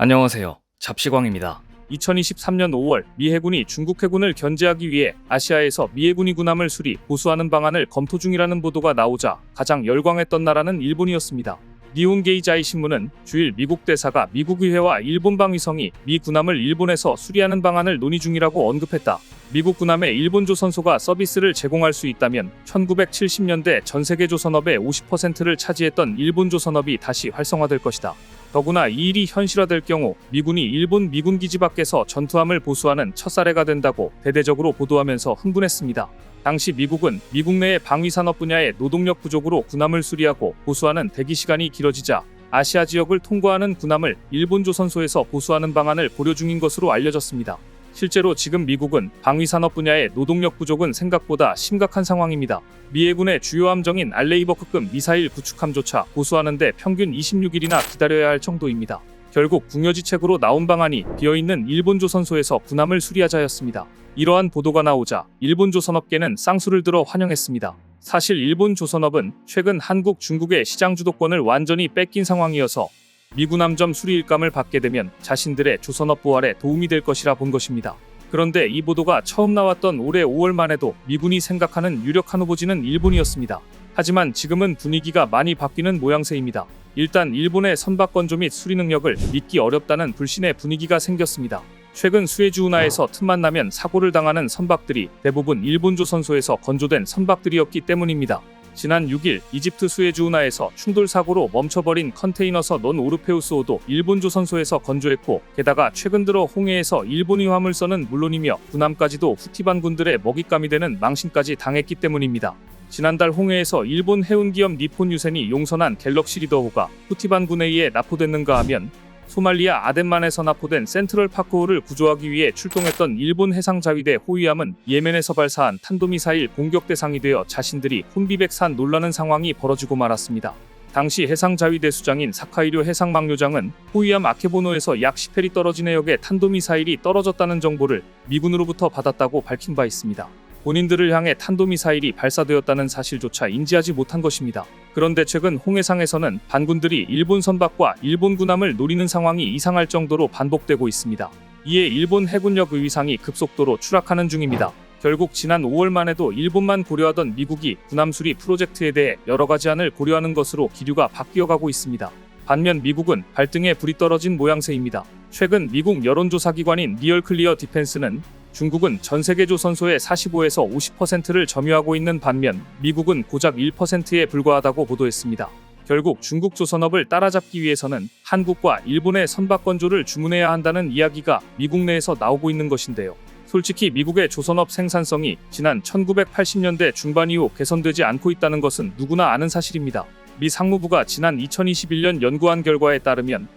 안녕하세요. 잡시광입니다. 2023년 5월 미 해군이 중국 해군을 견제하기 위해 아시아에서 미 해군이 군함을 수리, 보수하는 방안을 검토 중이라는 보도가 나오자 가장 열광했던 나라는 일본이었습니다. 니혼게이자이 신문은 주일 미국 대사가 미국 의회와 일본 방위성이 미 군함을 일본에서 수리하는 방안을 논의 중이라고 언급했다. 미국 군함에 일본 조선소가 서비스를 제공할 수 있다면 1970년대 전 세계 조선업의 50%를 차지했던 일본 조선업이 다시 활성화될 것이다. 더구나 이 일이 현실화될 경우 미군이 일본 미군 기지 밖에서 전투함을 보수하는 첫 사례가 된다고 대대적으로 보도하면서 흥분했습니다. 당시 미국은 미국 내의 방위산업 분야의 노동력 부족으로 군함을 수리하고 보수하는 대기 시간이 길어지자 아시아 지역을 통과하는 군함을 일본 조선소에서 보수하는 방안을 고려 중인 것으로 알려졌습니다. 실제로 지금 미국은 방위산업 분야의 노동력 부족은 생각보다 심각한 상황입니다. 미 해군의 주요 함정인 알레이버급급 미사일 구축함조차 보수하는 데 평균 26일이나 기다려야 할 정도입니다. 결국 궁여지책으로 나온 방안이 비어있는 일본 조선소에서 군함을 수리하자였습니다. 이러한 보도가 나오자 일본 조선업계는 쌍수를 들어 환영했습니다. 사실 일본 조선업은 최근 한국, 중국의 시장 주도권을 완전히 뺏긴 상황이어서 미군 함정 수리 일감을 받게 되면 자신들의 조선업 부활에 도움이 될 것이라 본 것입니다. 그런데 이 보도가 처음 나왔던 올해 5월만 해도 미군이 생각하는 유력한 후보지는 일본이었습니다. 하지만 지금은 분위기가 많이 바뀌는 모양새입니다. 일단 일본의 선박 건조 및 수리 능력을 믿기 어렵다는 불신의 분위기가 생겼습니다. 최근 수에즈 운하에서 틈만 나면 사고를 당하는 선박들이 대부분 일본 조선소에서 건조된 선박들이었기 때문입니다. 지난 6일 이집트 수에즈 운하에서 충돌 사고로 멈춰버린 컨테이너선 넌 오르페우스호도 일본 조선소에서 건조했고, 게다가 최근 들어 홍해에서 일본이 화물선은 물론이며 군함까지도 후티반 군들의 먹잇감이 되는 망신까지 당했기 때문입니다. 지난달 홍해에서 일본 해운기업 니폰 유센이 용선한 갤럭시 리더호가 후티반 군에 의해 납포됐는가 하면 소말리아 아덴만에서 납포된 센트럴 파크호를 구조하기 위해 출동했던 일본 해상자위대 호위함은 예멘에서 발사한 탄도미사일 공격 대상이 되어 자신들이 혼비백산 놀라는 상황이 벌어지고 말았습니다. 당시 해상자위대 수장인 사카이료 해상망료장은 호위함 아케보노에서 약 10헬이 떨어진 해역에 탄도미사일이 떨어졌다는 정보를 미군으로부터 받았다고 밝힌 바 있습니다. 본인들을 향해 탄도미사일이 발사되었다는 사실조차 인지하지 못한 것입니다. 그런데 최근 홍해상에서는 반군들이 일본 선박과 일본 군함을 노리는 상황이 이상할 정도로 반복되고 있습니다. 이에 일본 해군력 의위상이 급속도로 추락하는 중입니다. 결국 지난 5월만 해도 일본만 고려하던 미국이 군함 수리 프로젝트에 대해 여러 가지 안을 고려하는 것으로 기류가 바뀌어가고 있습니다. 반면 미국은 발등에 불이 떨어진 모양새입니다. 최근 미국 여론조사기관인 리얼 클리어 디펜스는 중국은 전세계 조선소의 45에서 50%를 점유하고 있는 반면 미국은 고작 1%에 불과하다고 보도했습니다. 결국 중국 조선업을 따라잡기 위해서는 한국과 일본의 선박 건조를 주문해야 한다는 이야기가 미국 내에서 나오고 있는 것인데요. 솔직히 미국의 조선업 생산성이 지난 1980년대 중반 이후 개선되지 않고 있다는 것은 누구나 아는 사실입니다. 미 상무부가 지난 2021년 연구한 결과에 따르면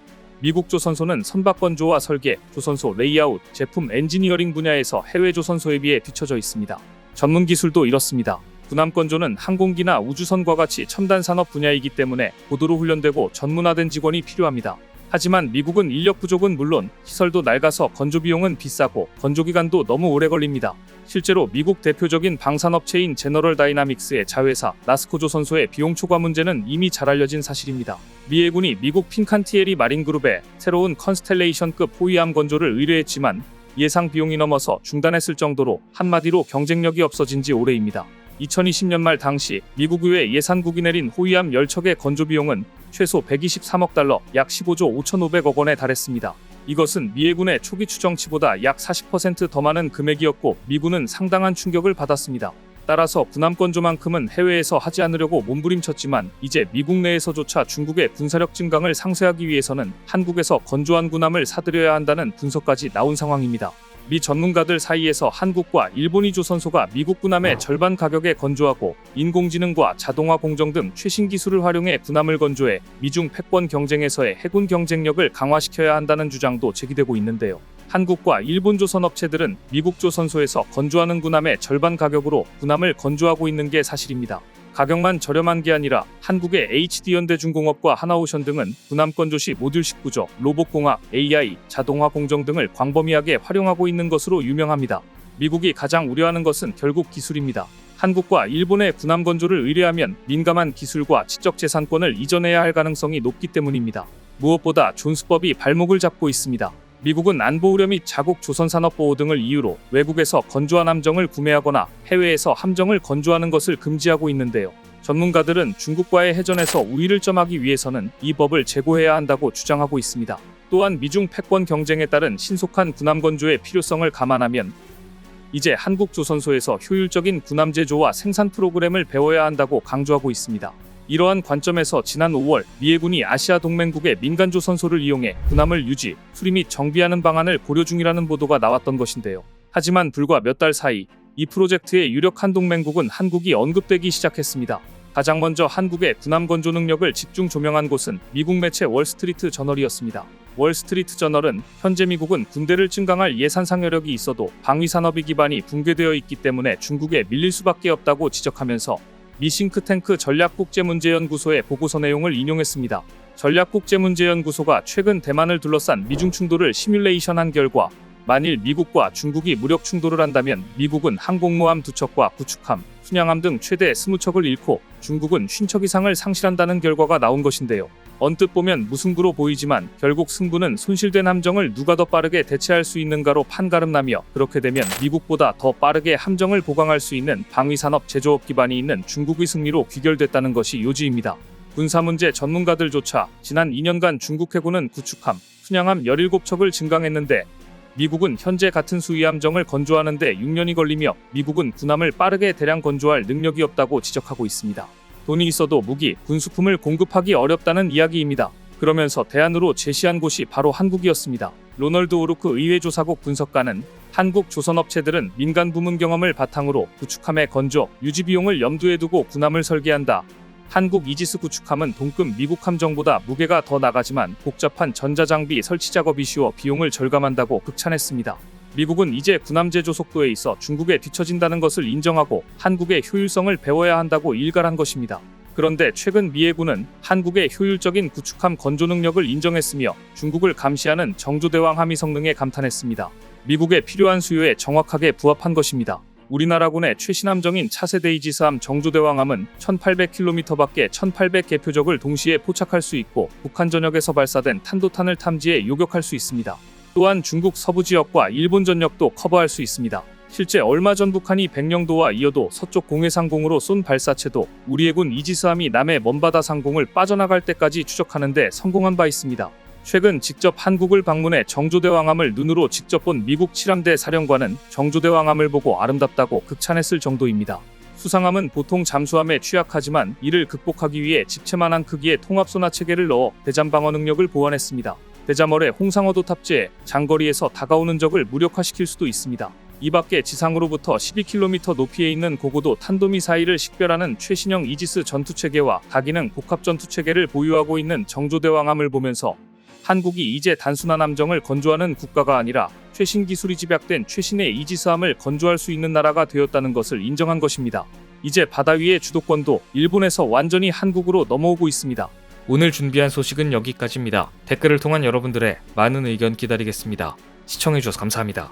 미국 조선소는 선박 건조와 설계, 조선소 레이아웃, 제품 엔지니어링 분야에서 해외 조선소에 비해 뒤처져 있습니다. 전문 기술도 이렇습니다. 군함 건조는 항공기나 우주선과 같이 첨단 산업 분야이기 때문에 고도로 훈련되고 전문화된 직원이 필요합니다. 하지만 미국은 인력 부족은 물론 시설도 낡아서 건조 비용은 비싸고 건조 기간도 너무 오래 걸립니다. 실제로 미국 대표적인 방산업체인 제너럴 다이나믹스의 자회사 나스코 조선소의 비용 초과 문제는 이미 잘 알려진 사실입니다. 미 해군이 미국 핀칸티에리 마린그룹에 새로운 컨스텔레이션급 호위함 건조를 의뢰했지만 예상 비용이 넘어서 중단했을 정도로 한마디로 경쟁력이 없어진 지 오래입니다. 2020년 말 당시 미국 의회 예산국이 내린 호위함 10척의 건조 비용은 최소 123억 달러, 약 15조 5,500억 원에 달했습니다. 이것은 미 해군의 초기 추정치보다 약 40% 더 많은 금액이었고 미군은 상당한 충격을 받았습니다. 따라서 군함 건조만큼은 해외에서 하지 않으려고 몸부림쳤지만 이제 미국 내에서조차 중국의 군사력 증강을 상쇄하기 위해서는 한국에서 건조한 군함을 사들여야 한다는 분석까지 나온 상황입니다. 미 전문가들 사이에서 한국과 일본이 조선소가 미국 군함의 절반 가격에 건조하고 인공지능과 자동화 공정 등 최신 기술을 활용해 군함을 건조해 미중 패권 경쟁에서의 해군 경쟁력을 강화시켜야 한다는 주장도 제기되고 있는데요. 한국과 일본 조선 업체들은 미국 조선소에서 건조하는 군함의 절반 가격으로 군함을 건조하고 있는 게 사실입니다. 가격만 저렴한 게 아니라 한국의 HD현대중공업과 하나오션 등은 군함 건조 시 모듈식 구조, 로봇공학, AI, 자동화 공정 등을 광범위하게 활용하고 있는 것으로 유명합니다. 미국이 가장 우려하는 것은 결국 기술입니다. 한국과 일본의 군함 건조를 의뢰하면 민감한 기술과 지적 재산권을 이전해야 할 가능성이 높기 때문입니다. 무엇보다 존스법이 발목을 잡고 있습니다. 미국은 안보 우려 및 자국 조선산업보호 등을 이유로 외국에서 건조한 함정을 구매하거나 해외에서 함정을 건조하는 것을 금지하고 있는데요. 전문가들은 중국과의 해전에서 우위를 점하기 위해서는 이 법을 제고해야 한다고 주장하고 있습니다. 또한 미중 패권 경쟁에 따른 신속한 군함 건조의 필요성을 감안하면 이제 한국 조선소에서 효율적인 군함 제조와 생산 프로그램을 배워야 한다고 강조하고 있습니다. 이러한 관점에서 지난 5월 미 해군이 아시아 동맹국의 민간 조선소를 이용해 군함을 유지, 수리 및 정비하는 방안을 고려 중이라는 보도가 나왔던 것인데요. 하지만 불과 몇 달 사이 이 프로젝트의 유력한 동맹국은 한국이 언급되기 시작했습니다. 가장 먼저 한국의 군함 건조 능력을 집중 조명한 곳은 미국 매체 월스트리트 저널이었습니다. 월스트리트 저널은 현재 미국은 군대를 증강할 예산 상여력이 있어도 방위 산업이 기반이 붕괴되어 있기 때문에 중국에 밀릴 수밖에 없다고 지적하면서 미 싱크탱크 전략국제문제연구소의 보고서 내용을 인용했습니다. 전략국제문제연구소가 최근 대만을 둘러싼 미중 충돌을 시뮬레이션한 결과 만일 미국과 중국이 무력 충돌을 한다면 미국은 항공모함 2척과 구축함, 순양함 등 최대 20척을 잃고 중국은 50척 이상을 상실한다는 결과가 나온 것인데요. 언뜻 보면 무승부로 보이지만 결국 승부는 손실된 함정을 누가 더 빠르게 대체할 수 있는가로 판가름나며 그렇게 되면 미국보다 더 빠르게 함정을 보강할 수 있는 방위산업 제조업 기반이 있는 중국의 승리로 귀결됐다는 것이 요지입니다. 군사문제 전문가들조차 지난 2년간 중국 해군은 구축함, 순양함 17척을 증강했는데 미국은 현재 같은 수위 함정을 건조하는 데 6년이 걸리며 미국은 군함을 빠르게 대량 건조할 능력이 없다고 지적하고 있습니다. 돈이 있어도 무기, 군수품을 공급하기 어렵다는 이야기입니다. 그러면서 대안으로 제시한 곳이 바로 한국이었습니다. 로널드 오루크 의회조사국 분석가는 한국 조선업체들은 민간 부문 경험을 바탕으로 구축함의 건조, 유지 비용을 염두에 두고 군함을 설계한다. 한국 이지스 구축함은 동급 미국 함정보다 무게가 더 나가지만 복잡한 전자장비 설치 작업이 쉬워 비용을 절감한다고 극찬했습니다. 미국은 이제 군함 제조 속도에 있어 중국에 뒤처진다는 것을 인정하고 한국의 효율성을 배워야 한다고 일갈한 것입니다. 그런데 최근 미 해군은 한국의 효율적인 구축함 건조 능력을 인정했으며 중국을 감시하는 정조대왕 함의 성능에 감탄했습니다. 미국의 필요한 수요에 정확하게 부합한 것입니다. 우리나라군의 최신 함정인 차세대 이지스함 정조대왕함은 1800km밖에 1800개 표적을 동시에 포착할 수 있고 북한 전역에서 발사된 탄도탄을 탐지해 요격할 수 있습니다. 또한 중국 서부 지역과 일본 전역도 커버할 수 있습니다. 실제 얼마 전 북한이 백령도와 이어도 서쪽 공해상공으로 쏜 발사체도 우리 해군 이지스함이 남해 먼바다 상공을 빠져나갈 때까지 추적하는 데 성공한 바 있습니다. 최근 직접 한국을 방문해 정조대왕함을 눈으로 직접 본 미국 칠함대 사령관은 정조대왕함을 보고 아름답다고 극찬했을 정도입니다. 수상함은 보통 잠수함에 취약하지만 이를 극복하기 위해 집채만한 크기의 통합소나 체계를 넣어 대잠 방어 능력을 보완했습니다. 대잠월에 홍상어도 탑재해 장거리에서 다가오는 적을 무력화시킬 수도 있습니다. 이 밖에 지상으로부터 12km 높이에 있는 고고도 탄도미사일을 식별하는 최신형 이지스 전투체계와 다기능 복합전투체계를 보유하고 있는 정조대왕함을 보면서 한국이 이제 단순한 함정을 건조하는 국가가 아니라 최신 기술이 집약된 최신의 이지스함을 건조할 수 있는 나라가 되었다는 것을 인정한 것입니다. 이제 바다 위의 주도권도 일본에서 완전히 한국으로 넘어오고 있습니다. 오늘 준비한 소식은 여기까지입니다. 댓글을 통한 여러분들의 많은 의견 기다리겠습니다. 시청해주셔서 감사합니다.